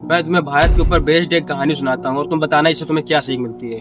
मैं तुम्हें भारत के ऊपर बेस्ड एक कहानी सुनाता हूँ और तुम बताना इससे तुम्हें क्या सीख मिलती है।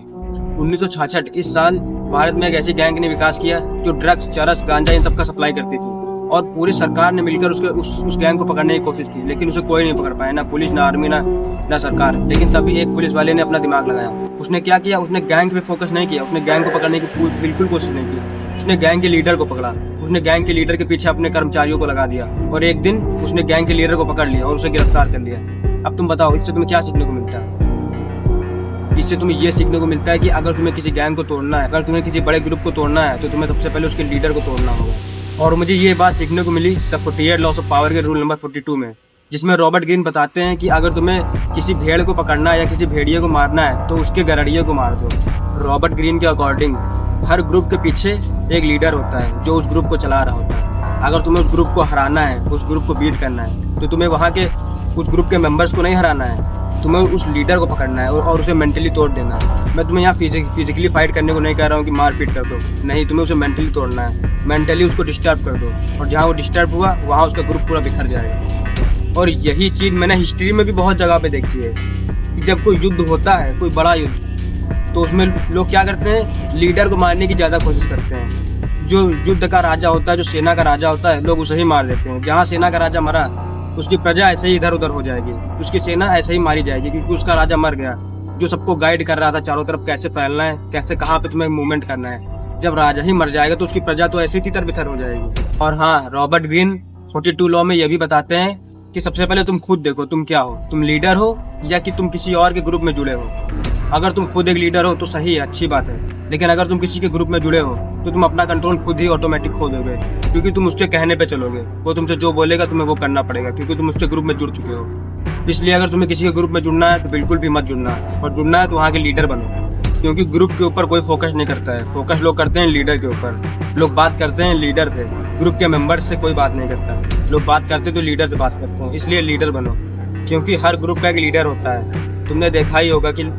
1966 इस साल भारत में एक ऐसी गैंग ने विकास किया जो ड्रग्स, चरस, गांजा इन सब का सप्लाई करती थी और पूरी सरकार ने मिलकर उस गैंग को पकड़ने की कोशिश की, लेकिन उसे कोई नहीं पकड़ पाया, ना पुलिस, ना आर्मी, ना सरकार। लेकिन तभी एक पुलिस वाले ने अपना दिमाग लगाया। उसने क्या किया, उसने गैंग पे फोकस नहीं किया, उसने गैंग को पकड़ने की बिल्कुल कोशिश नहीं की। उसने गैंग के लीडर को पकड़ा, उसने गैंग के लीडर के पीछे अपने कर्मचारियों को लगा दिया और एक दिन उसने गैंग के लीडर को पकड़ लिया और उसे गिरफ्तार कर लिया। अब तुम बताओ, इससे तुम्हें क्या सीखने को मिलता है? इससे तुम्हें ये सीखने को मिलता है कि अगर तुम्हें किसी गैंग को तोड़ना है, अगर तुम्हें किसी बड़े ग्रुप को तोड़ना है, तो तुम्हें सबसे पहले उसके लीडर को तोड़ना होगा। और मुझे ये बात सीखने को मिली द 48 लॉस ऑफ पावर के रूल नंबर 42 में, जिसमें रॉबर्ट ग्रीन बताते हैं कि अगर तुम्हें किसी भेड़ को पकड़ना है या किसी भेड़िए को मारना है तो उसके गड़रिए को मार दो। रॉबर्ट ग्रीन के अकॉर्डिंग हर ग्रुप के पीछे एक लीडर होता है जो उस ग्रुप को चला रहा होता है। अगर तुम्हें उस ग्रुप को हराना है, उस ग्रुप को बीट करना है, तो तुम्हें वहाँ के उस ग्रुप के मेंबर्स को नहीं हराना है, तुम्हें उस लीडर को पकड़ना है और उसे मेंटली तोड़ देना है। मैं तुम्हें यहाँ फिजिकली फाइट करने को नहीं कह रहा हूँ कि मार पीट कर दो, नहीं, तुम्हें उसे मेंटली तोड़ना है, मेंटली उसको डिस्टर्ब कर दो और जहाँ वो डिस्टर्ब हुआ वहाँ उसका ग्रुप पूरा बिखर जाएगा। और यही चीज़ मैंने हिस्ट्री में भी बहुत जगह पे देखी है कि जब कोई युद्ध होता है, कोई बड़ा युद्ध, तो उसमें लोग क्या करते हैं, लीडर को मारने की ज़्यादा कोशिश करते हैं। जो युद्ध का राजा होता है, जो सेना का राजा होता है, लोग उसे ही मार देते हैं। जहाँ सेना का राजा मरा, उसकी प्रजा ऐसे ही इधर उधर हो जाएगी, उसकी सेना ऐसे ही मारी जाएगी, क्योंकि उसका राजा मर गया जो सबको गाइड कर रहा था चारों तरफ कैसे फैलना है, कैसे कहाँ पे तुम्हें मूवमेंट करना है। जब राजा ही मर जाएगा तो उसकी प्रजा तो ऐसे ही तितर बितर हो जाएगी। और हाँ, रॉबर्ट ग्रीन 42 लॉ में ये भी बताते हैं कि सबसे पहले तुम खुद देखो तुम क्या हो, तुम लीडर हो या कि तुम किसी और के ग्रुप में जुड़े हो। अगर तुम खुद एक लीडर हो तो सही है, अच्छी बात है, लेकिन अगर तुम किसी के ग्रुप में जुड़े हो तो तुम अपना कंट्रोल खुद ही ऑटोमेटिक खो दोगे, क्योंकि तुम उसके कहने पे चलोगे। वो तुमसे जो बोलेगा तुम्हें वो करना पड़ेगा, क्योंकि तुम उसके ग्रुप में जुड़ चुके हो। इसलिए अगर तुम्हें किसी के ग्रुप में जुड़ना है तो बिल्कुल भी मत जुड़ना, और जुड़ना है तो वहाँ के लीडर बनो, क्योंकि ग्रुप के ऊपर कोई फोकस नहीं करता है। फोकस लोग करते हैं लीडर के ऊपर। लोग बात करते हैं लीडर से, ग्रुप के मेंबर्स से कोई बात नहीं करता। लोग बात करते तो लीडर से बात करते हैं। इसलिए लीडर बनो, क्योंकि हर ग्रुप का एक लीडर होता है। तुमने देखा ही होगा कि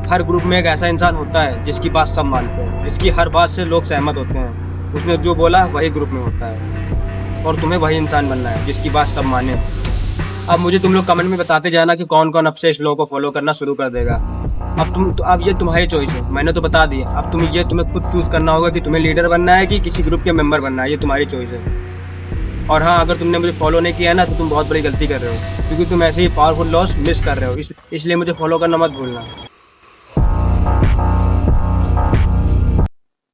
हर ग्रुप में एक ऐसा इंसान होता है जिसकी बात सब मानते हैं, जिसकी हर बात से लोग सहमत होते हैं। उसने जो बोला वही ग्रुप में होता है, और तुम्हें वही इंसान बनना है जिसकी बात सब माने। अब मुझे तुम लोग कमेंट में बताते जाना कि कौन कौन अब से इस लॉ को फॉलो करना शुरू कर देगा। अब ये तुम्हारी चॉइस है, मैंने तो बता दिया। अब तुम्हें खुद चूज करना होगा कि तुम्हें लीडर बनना है कि किसी ग्रुप के मेंबर बनना है, ये तुम्हारी चॉइस है। और हाँ, अगर तुमने मुझे फॉलो नहीं किया ना तो तुम बहुत बड़ी गलती कर रहे हो, क्योंकि तुम ऐसे ही पावरफुल लॉस मिस कर रहे हो। इसलिए मुझे फॉलो करना मत भूलना।